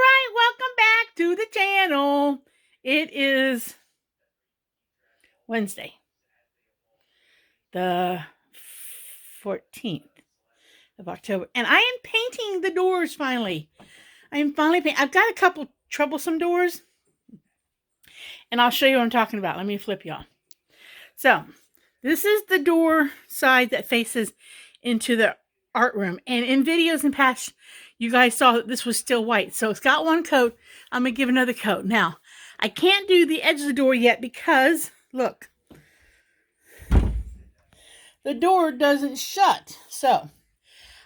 right, welcome back to the channel. It is Wednesday, the 14th of October, and I am painting the doors finally. I am finally painting. I've got a couple troublesome doors, and I'll show you what I'm talking about. Let me flip y'all. So, this is the door side that faces into the art room, and in videos in past, you guys saw that this was still white. So it's got one coat. I'm going to give another coat. Now, I can't do the edge of the door yet because, look, the door doesn't shut. So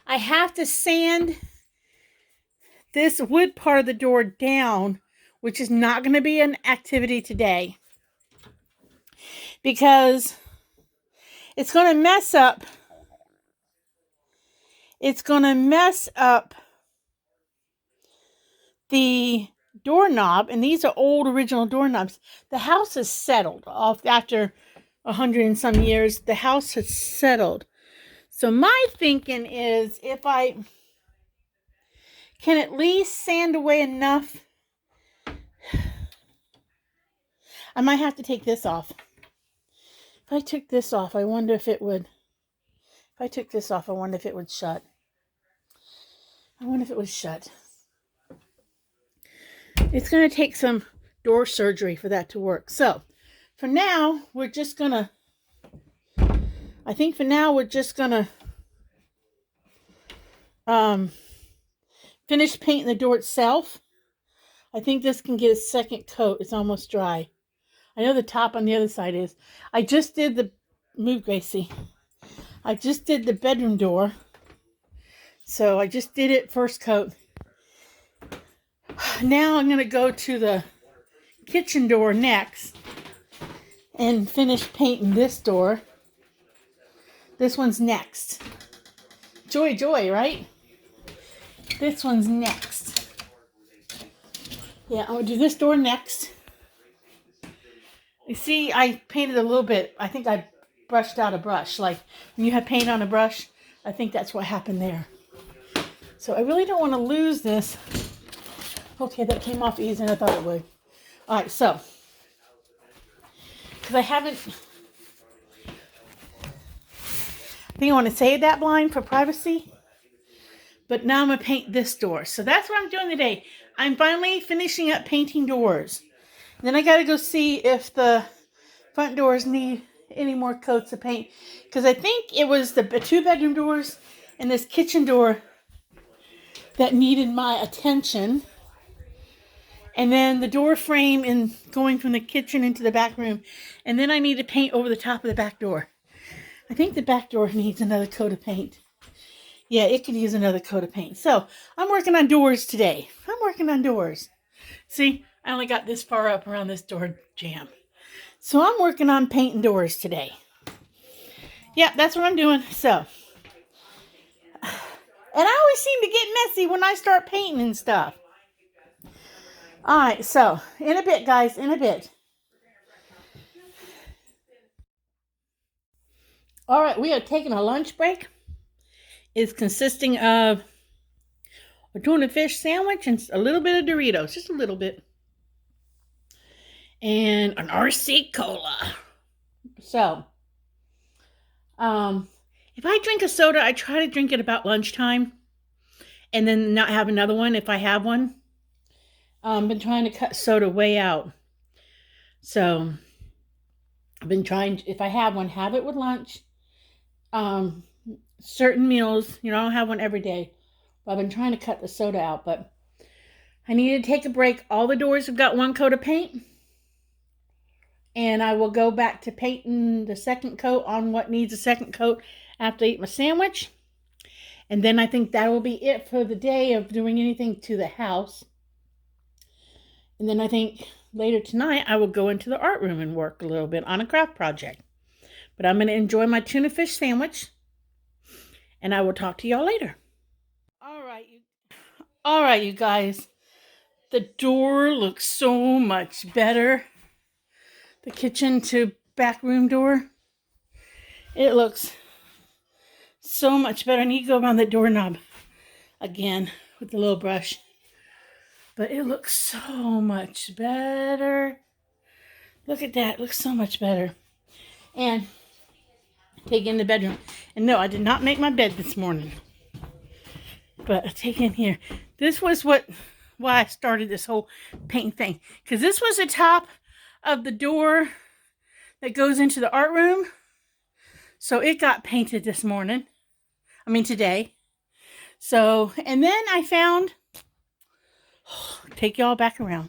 I have to sand this wood part of the door down, which is not going to be an activity today because it's going to mess up. It's going to mess up the doorknob, and these are old original doorknobs. The house has settled off after 100 and some years. The house has settled. So my thinking is if I can at least sand away enough, I might have to take this off. If I took this off, I wonder if it would. If I took this off, I wonder if it would shut. I wonder if it would shut. It's going to take some door surgery for that to work. So, for now, we're just going to, I think for now, we're just going to finish painting the door itself. I think this can get a second coat. It's almost dry. I know the top on the other side is. I just did the, move Gracie. I just did the bedroom door. So, I just did it first coat. Now I'm going to go to the kitchen door next and finish painting this door. This one's next. Joy, joy, right? This one's next. Yeah, I'll do this door next. You see, I painted a little bit. I think I brushed out a brush. Like when you have paint on a brush, I think that's what happened there. So I really don't want to lose this. Okay, that came off easier than I thought it would. All right, so, because I think I want to save that blind for privacy, but now I'm going to paint this door. So that's what I'm doing today. I'm finally finishing up painting doors. Then I got to go see if the front doors need any more coats of paint, because I think it was the 2-bedroom doors and this kitchen door that needed my attention. And then the door frame in going from the kitchen into the back room. And then I need to paint over the top of the back door. I think the back door needs another coat of paint. Yeah, it could use another coat of paint. So, I'm working on doors today. I'm working on doors. See, I only got this far up around this door jamb. So, I'm working on painting doors today. Yeah, that's what I'm doing. So, and I always seem to get messy when I start painting and stuff. All right, so in a bit, guys, in a bit. All right, we are taking a lunch break. It's consisting of a tuna fish sandwich and a little bit of Doritos, just a little bit, and an RC Cola. So, if I drink a soda, I try to drink it about lunchtime, and then not have another one if I have one. Been trying to cut soda way out. So, I've been trying, if I have one, have it with lunch. Certain meals, I don't have one every day. But I've been trying to cut the soda out, but I need to take a break. All the doors have got one coat of paint. And I will go back to painting the second coat on what needs a second coat after I eat my sandwich. And then I think that will be it for the day of doing anything to the house. And then I think later tonight I will go into the art room and work a little bit on a craft project. But I'm going to enjoy my tuna fish sandwich. And I will talk to y'all later. All right, you guys. The door looks so much better. The kitchen to back room door. It looks so much better. I need to go around the doorknob again with the little brush. But it looks so much better. Look at that. It looks so much better. And take in the bedroom. And no, I did not make my bed this morning. But I take in here. This was why I started this whole paint thing. Because this was the top of the door that goes into the art room. So it got painted this morning. I mean today. So, and then I found, take y'all back around.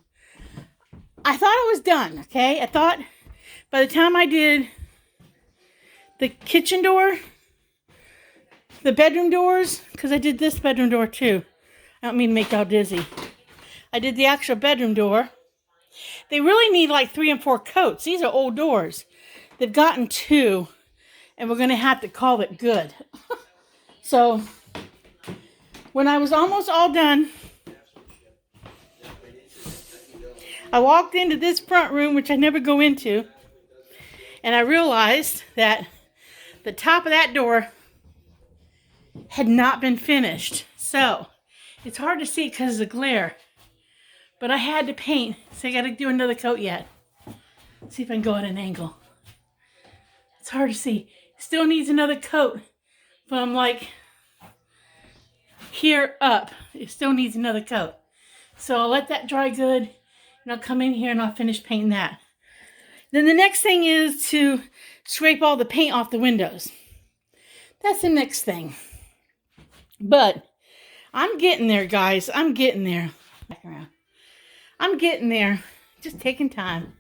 I thought it was done, okay? I thought by the time I did the kitchen door, the bedroom doors, because I did this bedroom door too. I don't mean to make y'all dizzy. I did the actual bedroom door. They really need like 3 and 4 coats. These are old doors. They've gotten 2, and we're going to have to call it good. So, when I was almost all done, I walked into this front room, which I never go into, and I realized that the top of that door had not been finished. So, it's hard to see because of the glare. But I had to paint, so I got to do another coat yet. See if I can go at an angle. It's hard to see. Still needs another coat from like here up. It still needs another coat. So I'll let that dry good, and I'll come in here and I'll finish painting that. Then the next thing is to scrape all the paint off the windows. That's the next thing. But I'm getting there, guys. I'm getting there. I'm getting there. Just taking time.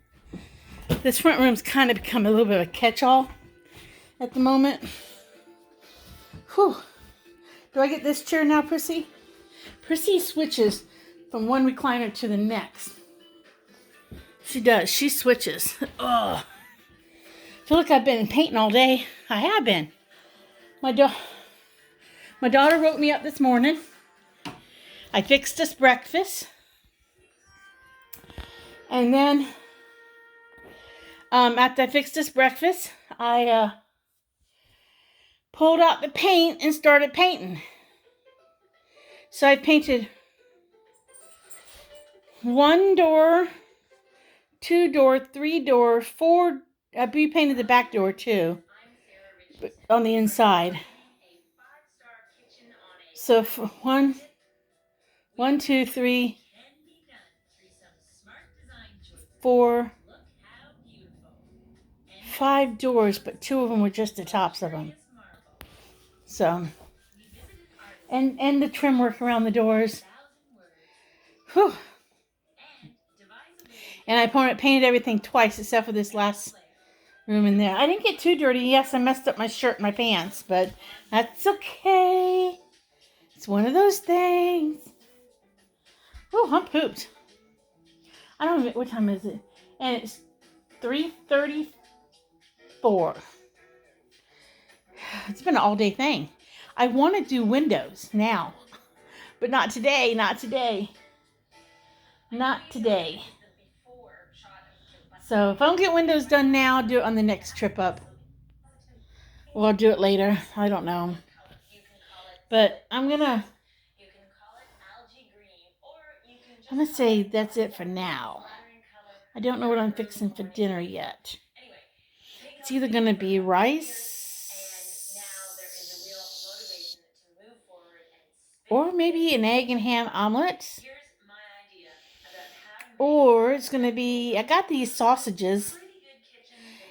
This front room's kind of become a little bit of a catch-all at the moment. Whew. Do I get this chair now, Prissy? Prissy switches from one recliner to the next. She does. She switches. Ugh. I feel like I've been painting all day. I have been. My daughter woke me up this morning. I fixed us breakfast. And then, after I fixed us breakfast, I pulled out the paint and started painting. So I painted 1 door, 2 door, 3 door, 4. I repainted the back door too, on the inside. So 1, 2, 3, 4, 5 doors, but 2 of them were just the tops of them. So, and the trim work around the doors. Whew. And I painted everything twice except for this last room in there. I didn't get too dirty. Yes, I messed up my shirt and my pants, but that's okay. It's one of those things. Oh, I'm pooped. I don't know what time is it. And it's 3:34. It's been an all-day thing. I want to do windows now, but not today. Not today. Not today. So if I don't get windows done now, I'll do it on the next trip up. Or I'll do it later. I don't know. But I'm gonna say that's it for now. I don't know what I'm fixing for dinner yet. It's either gonna be rice or maybe an egg and ham omelet. Or it's gonna be, I got these sausages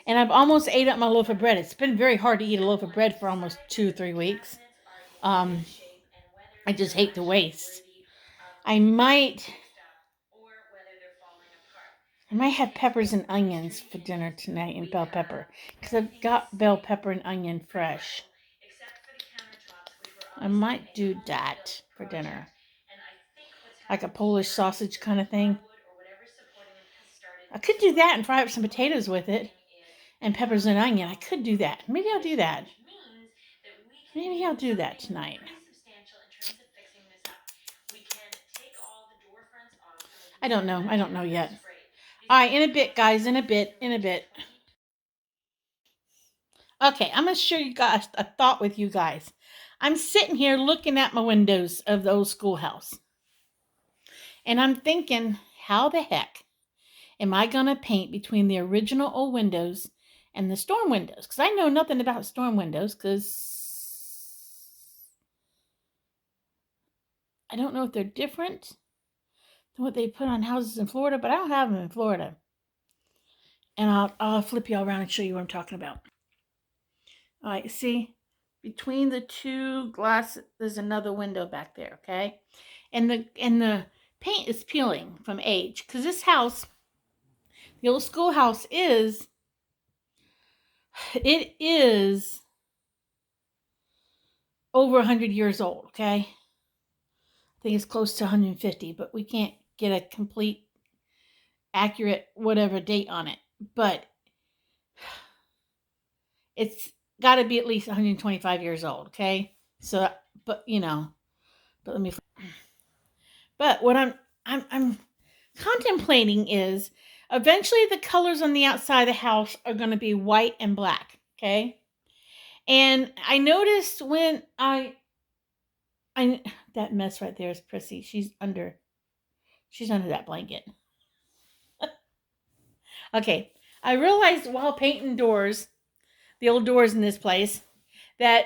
and I've almost ate up my loaf of bread. It's been very hard to eat a loaf of bread for almost 2 or 3 weeks. I just hate to waste. I might have peppers and onions for dinner tonight, and bell pepper, because I've got bell pepper and onion fresh. I might do that for dinner, like a Polish sausage kind of thing. I could do that and fry up some potatoes with it, and peppers and onion. I could do that. Maybe I'll do that. Maybe I'll do that tonight. I don't know. I don't know yet. All right, in a bit, guys. In a bit. Okay, I'm going to share you guys a thought with you guys. I'm sitting here looking at my windows of the old schoolhouse. And I'm thinking, how the heck am I going to paint between the original old windows and the storm windows? Because I know nothing about storm windows because I don't know if they're different than what they put on houses in Florida, but I don't have them in Florida. And I'll flip you all around and show you what I'm talking about. All right, see? Between the two glass, there's another window back there, okay? And the paint is peeling from age. Because this house, the old schoolhouse is over 100 years old, okay? I think it's close to 150, but we can't get a complete, accurate, whatever date on it. But it's got to be at least 125 years old, okay? So, but let me. But what I'm contemplating is eventually the colors on the outside of the house are going to be white and black, okay? And I noticed when I that mess right there is Prissy. She's under that blanket. Okay. I realized while painting doors, the old doors in this place, that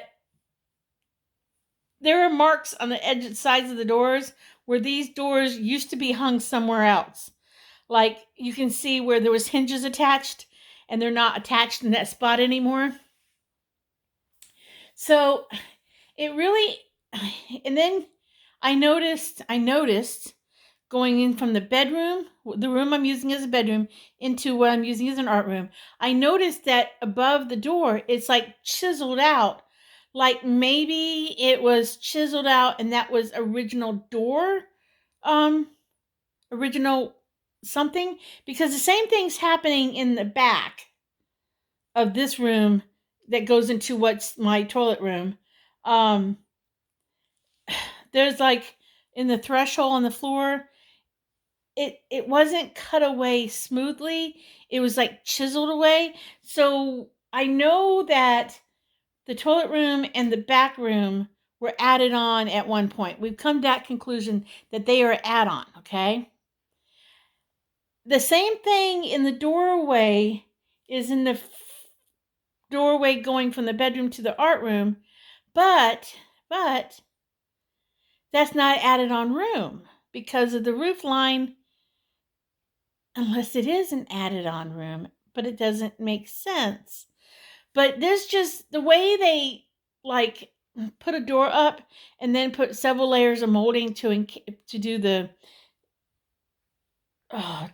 there are marks on the edge sides of the doors where these doors used to be hung somewhere else. Like you can see where there was hinges attached and they're not attached in that spot anymore. So it really, and then I noticed going in from the bedroom, the room I'm using as a bedroom, into what I'm using as an art room, I noticed that above the door, it's like chiseled out. Like maybe it was chiseled out and that was original door, original something. Because the same thing's happening in the back of this room that goes into what's my toilet room. There's like in the threshold on the floor, it wasn't cut away smoothly. It was like chiseled away. So I know that the toilet room and the back room were added on at one point. We've come to that conclusion that they are add-on, okay? The same thing in the doorway is in the doorway going from the bedroom to the art room, but that's not added on room because of the roof line, unless it is an added on room, but it doesn't make sense. But there's just the way they like put a door up and then put several layers of molding to do the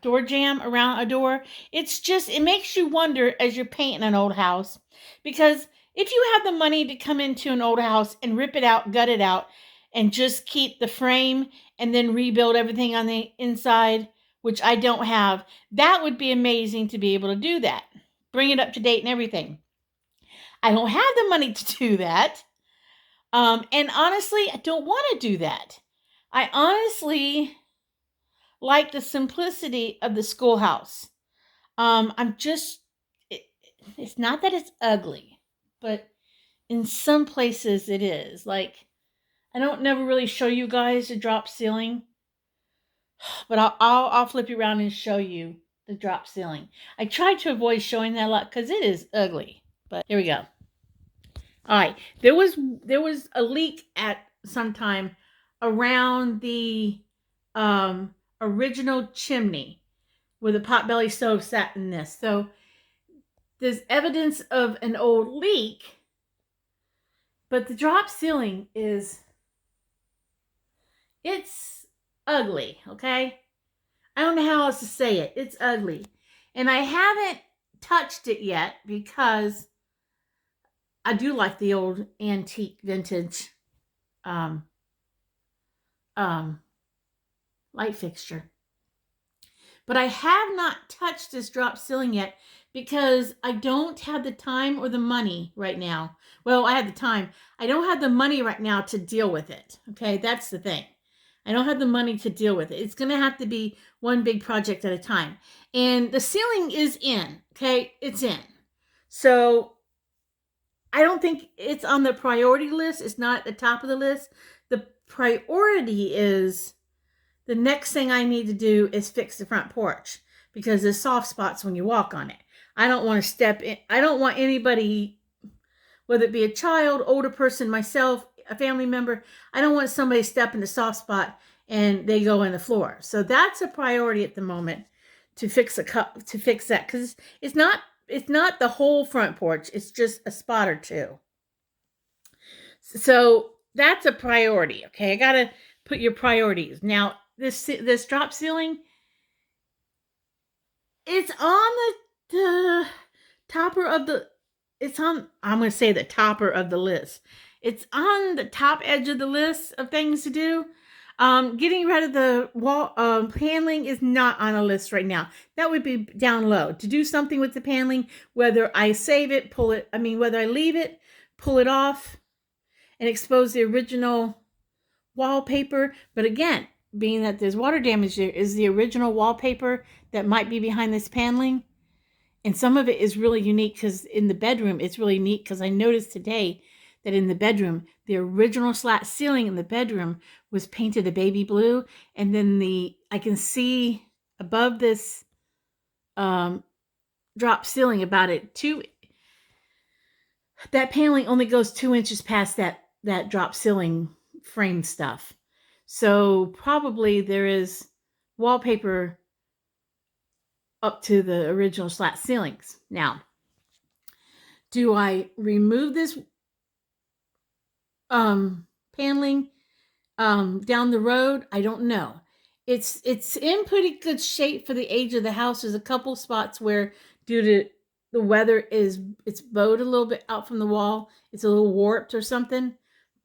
door jamb around a door. It makes you wonder as you're painting an old house. Because if you have the money to come into an old house and rip it out, gut it out, and just keep the frame and then rebuild everything on the inside, which I don't have, that would be amazing to be able to do that. Bring it up to date and everything. I don't have the money to do that. And honestly, I don't want to do that. I honestly like the simplicity of the schoolhouse. It's not that it's ugly, but in some places it is. Like, I don't never really show you guys the drop ceiling, but I'll flip you around and show you the drop ceiling. I try to avoid showing that a lot because it is ugly, but here we go. All right, there was a leak at some time around the original chimney where the potbelly stove sat in this. So there's evidence of an old leak, but the drop ceiling it's ugly, okay? I don't know how else to say it. It's ugly. And I haven't touched it yet because I do like the old antique vintage light fixture. But I have not touched this drop ceiling yet because I don't have the time or the money right now. Well, I have the time. I don't have the money right now to deal with it. Okay, that's the thing. I don't have the money to deal with it. It's going to have to be one big project at a time. And the ceiling is in. Okay, it's in. So I don't think it's on the priority list. It's not at the top of the list. The priority is the next thing I need to do is fix the front porch because there's soft spots when you walk on it. I don't want to step in. I don't want anybody, whether it be a child, older person, myself, a family member, I don't want somebody to step in the soft spot and they go in the floor. So that's a priority at the moment to fix that, because it's not the whole front porch. It's just a spot or two. So that's a priority. Okay, I gotta put your priorities. Now this drop ceiling, it's on the topper of the. It's on. I'm gonna say the topper of the list. It's on the top edge of the list of things to do. Getting rid of the wall paneling is not on a list right now. That would be down low. To do something with the paneling, whether I save it, pull it. I mean, whether I leave it, pull it off, and expose the original wallpaper. But again, being that there's water damage, there is the original wallpaper that might be behind this paneling. And some of it is really unique because in the bedroom, it's really neat because I noticed today that in the bedroom, the original slat ceiling in the bedroom was painted a baby blue. And then I can see above this drop ceiling about that paneling only goes 2 inches past that drop ceiling frame stuff. So probably there is wallpaper up to the original slat ceilings. Now, do I remove this paneling down the road? I don't know. It's in pretty good shape for the age of the house. There's a couple spots where, due to the weather, it's bowed a little bit out from the wall. It's a little warped or something,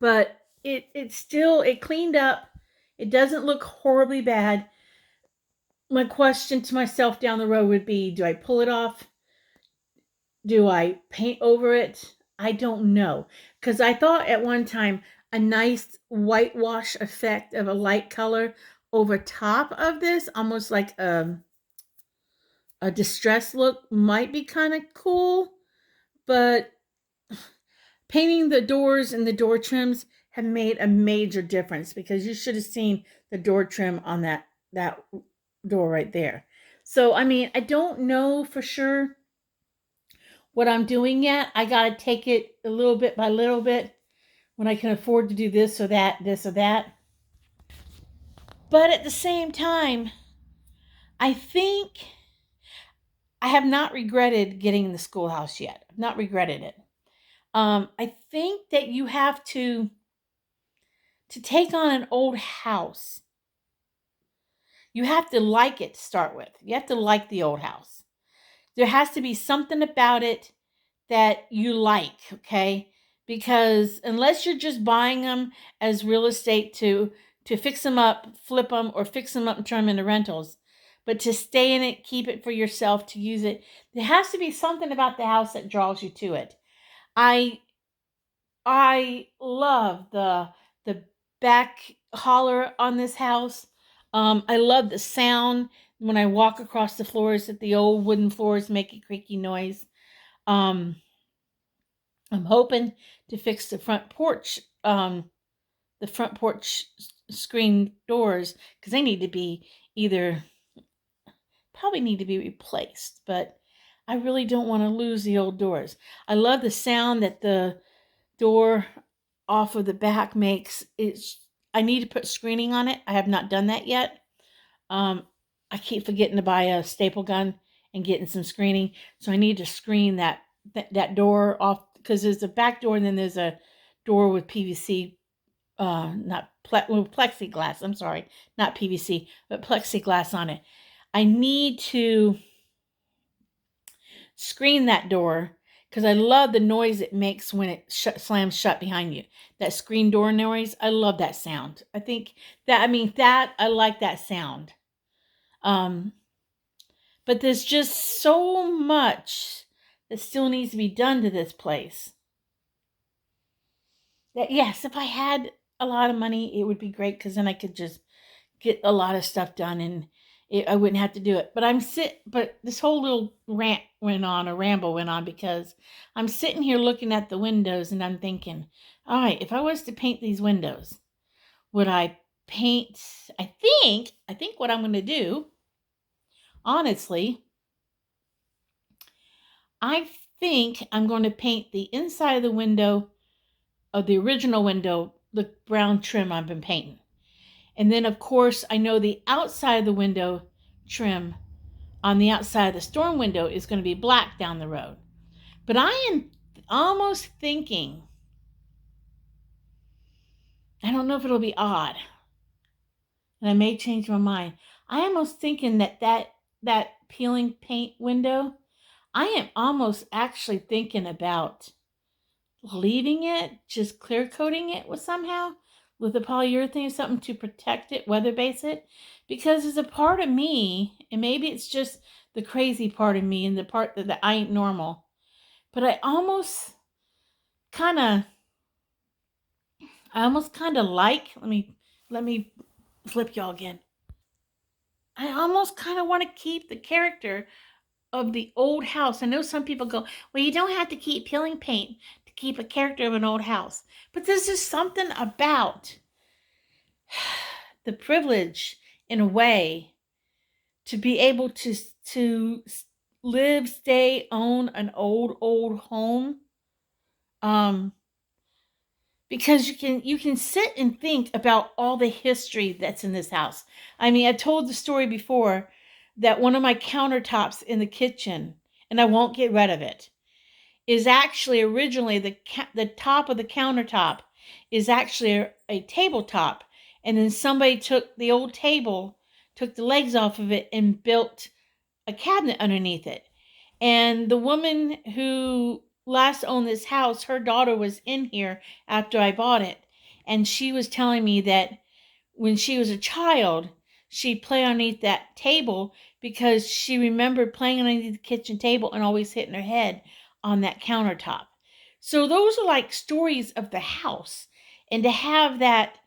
but it cleaned up. It doesn't look horribly bad. My question to myself down the road would be, do I pull it off? Do I paint over it? I don't know. Because I thought at one time a nice whitewash effect of a light color over top of this, almost like a distressed look, might be kind of cool. But painting the doors and the door trims have made a major difference, because you should have seen the door trim on that door right there. So, I mean, I don't know for sure what I'm doing yet. I got to take it a little bit by little bit when I can afford to do this or that, this or that. But at the same time, I think I have not regretted getting in the schoolhouse yet. I've not regretted it. I think that you have to take on an old house. You have to like it to start with. You have to like the old house. There has to be something about it that you like, okay? Because unless you're just buying them as real estate to fix them up, flip them, or fix them up and turn them into rentals, but to stay in it, keep it for yourself, to use it, there has to be something about the house that draws you to it. I love the back holler on this house. I love the sound when I walk across the floors, that the old wooden floors make a creaky noise. I'm hoping to fix the front porch screen doors, because they need to be probably need to be replaced, but I really don't want to lose the old doors. I love the sound that the door off of the back makes. I need to put screening on it. I have not done that yet. I keep forgetting to buy a staple gun and getting some screening. So I need to screen that door off, because there's a back door and then there's a door with PVC, plexiglass. I'm sorry, not PVC, but plexiglass on it. I need to screen that door because I love the noise it makes when it slams shut behind you. That screen door noise, I love that sound. I think I like that sound. But there's just so much that still needs to be done to this place. That, yes, if I had a lot of money, it would be great, because then I could just get a lot of stuff done, and I wouldn't have to do it. But this whole little ramble went on because I'm sitting here looking at the windows and I'm thinking, all right, if I was to paint these windows, would I paint? I think what I'm going to do, honestly, I think I'm going to paint the inside of the window of the original window, the brown trim I've been painting. And then, of course, I know the outside of the window trim on the outside of the storm window is going to be black down the road. But I am almost thinking, I don't know if it'll be odd, and I may change my mind. I am almost thinking that peeling paint window, I am almost actually thinking about leaving it, just clear coating it with a polyurethane or something to protect it, weather base it, because there's a part of me, and maybe it's just the crazy part of me and the part that I ain't normal, but I almost kind of like, let me flip y'all again. I almost kind of want to keep the character of the old house. I know some people go, well, you don't have to keep peeling paint to keep a character of an old house. But there's just something about the privilege, in a way, to be able to live, stay, own an old home. Because you can sit and think about all the history that's in this house. I mean, I told the story before that one of my countertops in the kitchen, and I won't get rid of it, is actually originally the top of the countertop is actually a tabletop, and then somebody took the old table, took the legs off of it, and built a cabinet underneath it. And the woman who last owned this house, her daughter was in here after I bought it. And she was telling me that when she was a child, she played underneath that table because she remembered playing underneath the kitchen table and always hitting her head on that countertop. So those are like stories of the house. And to have that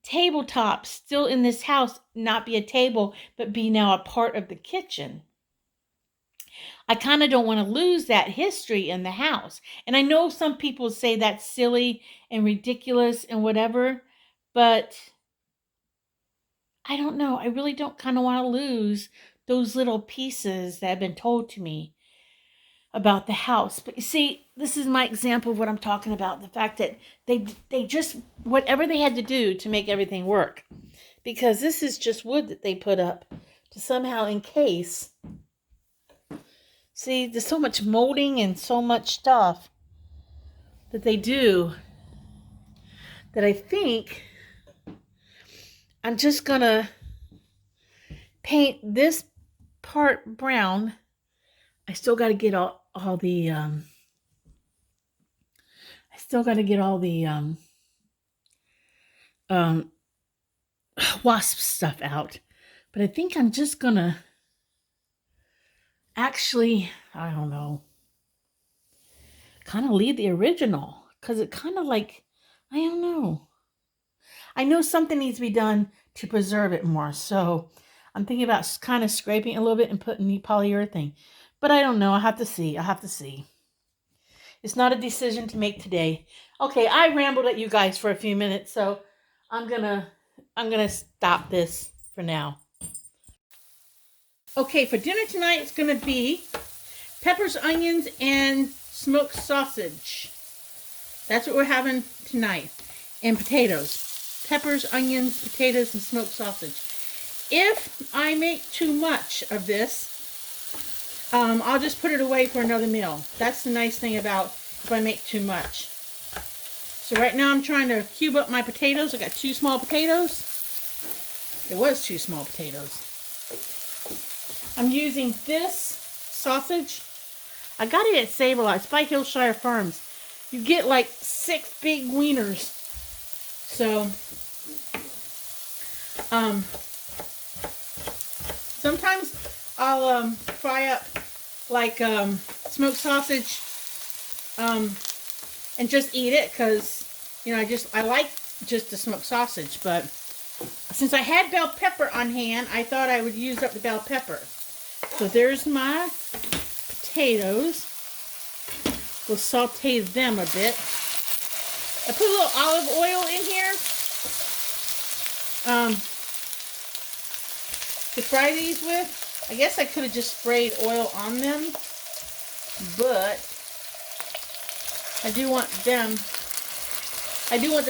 tabletop still in this house, not be a table, but be now a part of the kitchen, I kind of don't want to lose that history in the house. And I know some people say that's silly and ridiculous and whatever, but I don't know. I really don't kind of want to lose those little pieces that have been told to me about the house. But you see, this is my example of what I'm talking about. The fact that they just, whatever they had to do to make everything work. Because this is just wood that they put up to somehow encase. See, there's so much molding and so much stuff that they do that I think I'm just going to paint this part brown. I still got to get all the wasp stuff out. But I think I'm just going to actually, I don't know, kind of leave the original, because it kind of like, I don't know. I know something needs to be done to preserve it more. So I'm thinking about kind of scraping it a little bit and putting the polyurethane. But I don't know. I'll have to see. It's not a decision to make today. Okay, I rambled at you guys for a few minutes, so I'm gonna stop this for now. Okay, for dinner tonight, it's gonna be peppers, onions, and smoked sausage. That's what we're having tonight. And potatoes. Peppers, onions, potatoes, and smoked sausage. If I make too much of this, I'll just put it away for another meal. That's the nice thing about if I make too much. So right now I'm trying to cube up my potatoes. I got 2 small potatoes. It was 2 small potatoes. I'm using this sausage. I got it at Save-A-Lot. It's by Hillshire Farms. You get like 6 big wieners. So, sometimes I'll fry up like smoked sausage and just eat it, because I like just the smoked sausage. But since I had bell pepper on hand, I thought I would use up the bell pepper. So there's my potatoes. We'll saute them a bit. I put a little olive oil in here to fry these with. I guess I could have just sprayed oil on them, but I do want the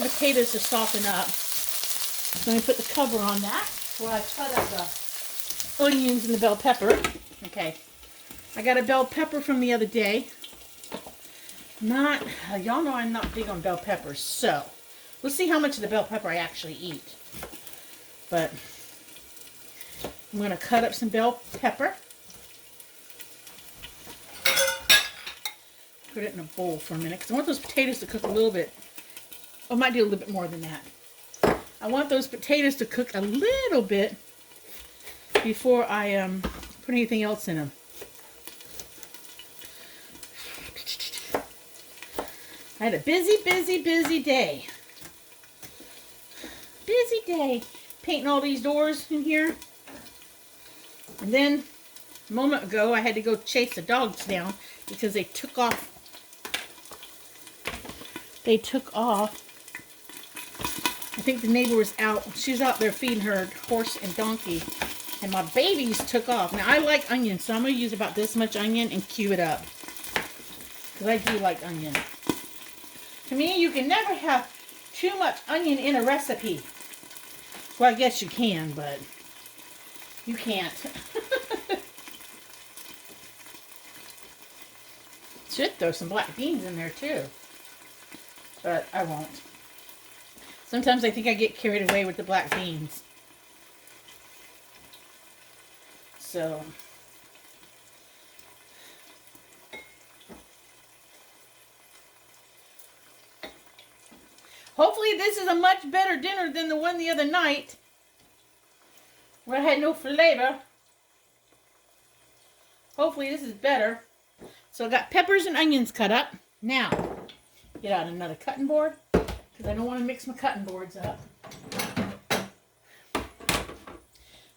potatoes to soften up. So let me put the cover on that while I cut up the onions and the bell pepper. Okay, I got a bell pepper from the other day. Y'all know I'm not big on bell peppers, so we'll see how much of the bell pepper I actually eat. But I'm going to cut up some bell pepper. Put it in a bowl for a minute because I want those potatoes to cook a little bit. I might do a little bit more than that. I want those potatoes to cook a little bit before I put anything else in them. I had a busy day. Busy day painting all these doors in here. And then a moment ago I had to go chase the dogs down because they took off. I think the neighbor was out. She's out there feeding her horse and donkey. And my babies took off. Now I like onion, so I'm going to use about this much onion and cube it up. Because I do like onion. To me, you can never have too much onion in a recipe. Well, I guess you can, but you can't. Should throw some black beans in there too, but I won't. Sometimes I think I get carried away with the black beans. So hopefully this is a much better dinner than the one the other night where I had no flavor. Hopefully this is better. So I got peppers and onions cut up. Now, get out another cutting board because I don't want to mix my cutting boards up.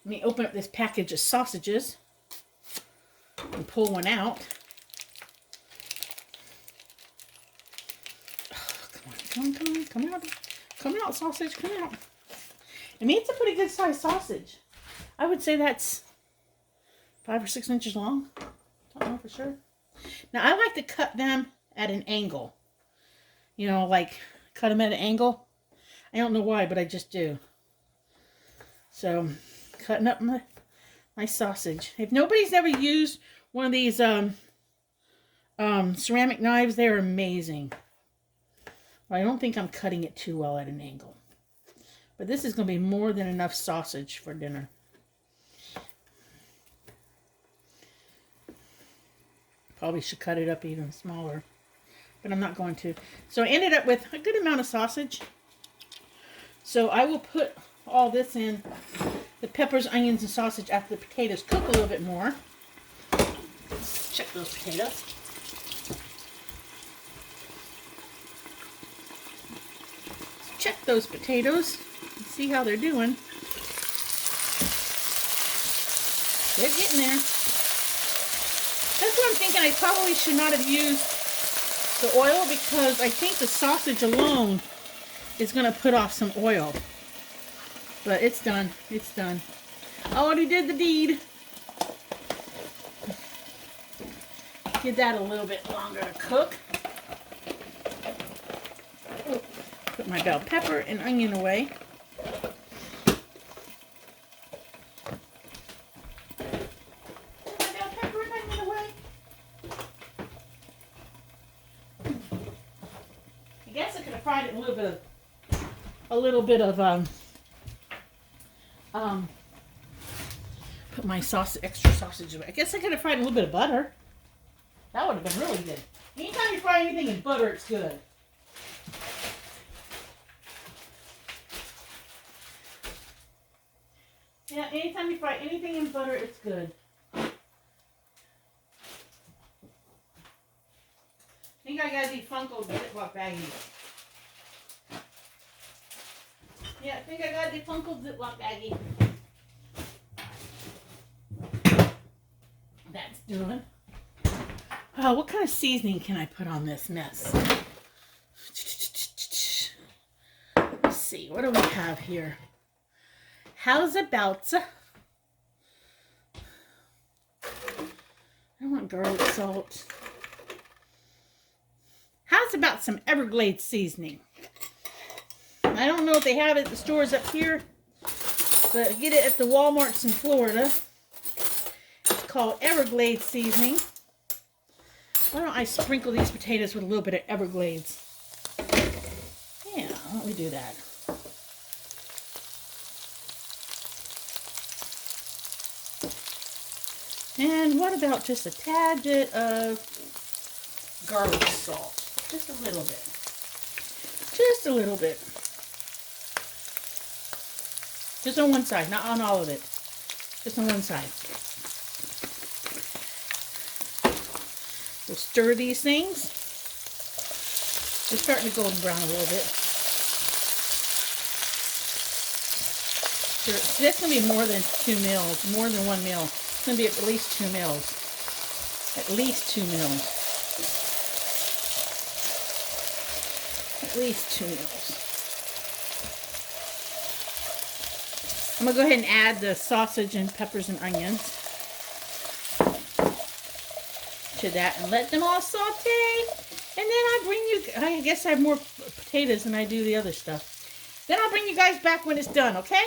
Let me open up this package of sausages and pull one out. Come out, sausage, come out. I mean, it's a pretty good sized sausage. I would say that's 5 or 6 inches long. Don't know for sure. Now, I like to cut them at an angle. You know, like, cut them at an angle. I don't know why, but I just do. So, cutting up my sausage. If nobody's ever used one of these ceramic knives, they're amazing. Well, I don't think I'm cutting it too well at an angle. But this is going to be more than enough sausage for dinner. Probably should cut it up even smaller. But I'm not going to. So I ended up with a good amount of sausage. So I will put all this in the peppers, onions, and sausage after the potatoes cook a little bit more. Let's check those potatoes. Check those potatoes and see how they're doing. They're getting there. That's what I'm thinking. I probably should not have used the oil because I think the sausage alone is going to put off some oil. But it's done. It's done. I already did the deed. Give that a little bit longer to cook. Put my bell pepper and onion away. Put my bell pepper and onion away. I guess I could have fried it in a little bit of put my extra sausage away. I guess I could have fried in a little bit of butter. That would have been really good. Anytime you fry anything in butter, it's good. Yeah, anytime you fry anything in butter, it's good. I think I got these Funko Ziploc baggies. Yeah, I think I got a defunkled Ziploc baggie. That's doing. Oh, what kind of seasoning can I put on this mess? Let's see, what do we have here? How's about... I want garlic salt. How's about some Everglades seasoning? I don't know if they have it at the stores up here, but get it at the Walmarts in Florida. It's called Everglades seasoning. Why don't I sprinkle these potatoes with a little bit of Everglades? Yeah, why don't we do that? And what about just a tad bit of garlic salt? Just a little bit. Just a little bit. Just on one side, not on all of it. Just on one side. We'll stir these things. They're starting to golden brown a little bit. Sure. So that's going to be more than 2 mils, more than 1 mil. It's going to be at least 2 mils. At least 2 mils. At least 2 mils. I'm going to go ahead and add the sausage and peppers and onions to that and let them all saute. And then I'll bring you, I guess I have more potatoes than I do the other stuff. Then I'll bring you guys back when it's done, okay?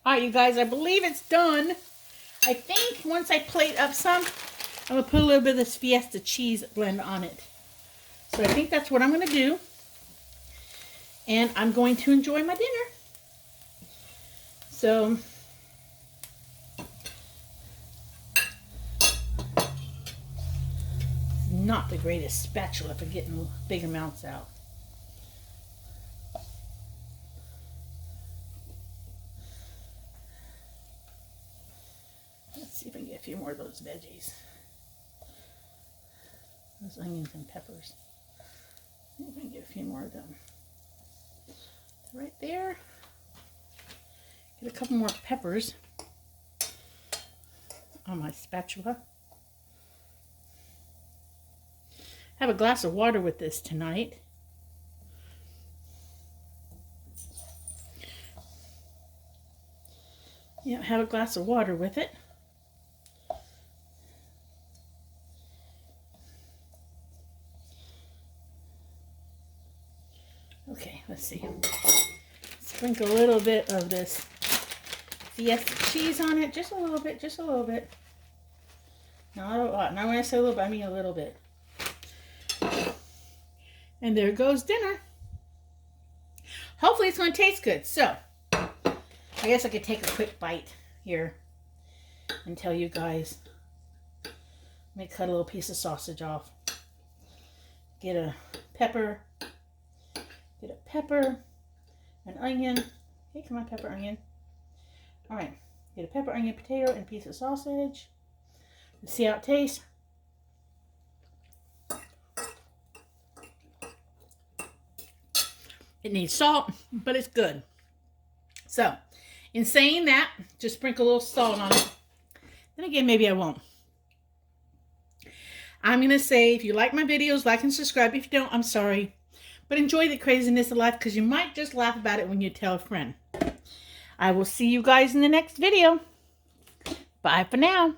Alright, you guys, I believe it's done. I think once I plate up some, I'm going to put a little bit of this Fiesta cheese blend on it. So I think that's what I'm going to do. And I'm going to enjoy my dinner. So, not the greatest spatula for getting big amounts out. Let's see if I can get a few more of those veggies. Those onions and peppers. See if I can get a few more of them. Right there. Get a couple more peppers on my spatula. Have a glass of water with this tonight. Yeah, have a glass of water with it. Okay, let's see. Sprinkle a little bit of this Fiesta cheese on it. Just a little bit, just a little bit. Not a lot. Now when I say a little bit, I mean a little bit. And there goes dinner. Hopefully it's going to taste good. So, I guess I could take a quick bite here and tell you guys. Let me cut a little piece of sausage off. Get a pepper. Get a pepper, an onion. Hey, come on, pepper, onion. All right, get a pepper, onion, potato, and a piece of sausage. Let's see how it tastes. It needs salt, but it's good. So, in saying that, just sprinkle a little salt on it. Then again, maybe I won't. I'm going to say, if you like my videos, like and subscribe. If you don't, I'm sorry. But enjoy the craziness of life, because you might just laugh about it when you tell a friend. I will see you guys in the next video. Bye for now.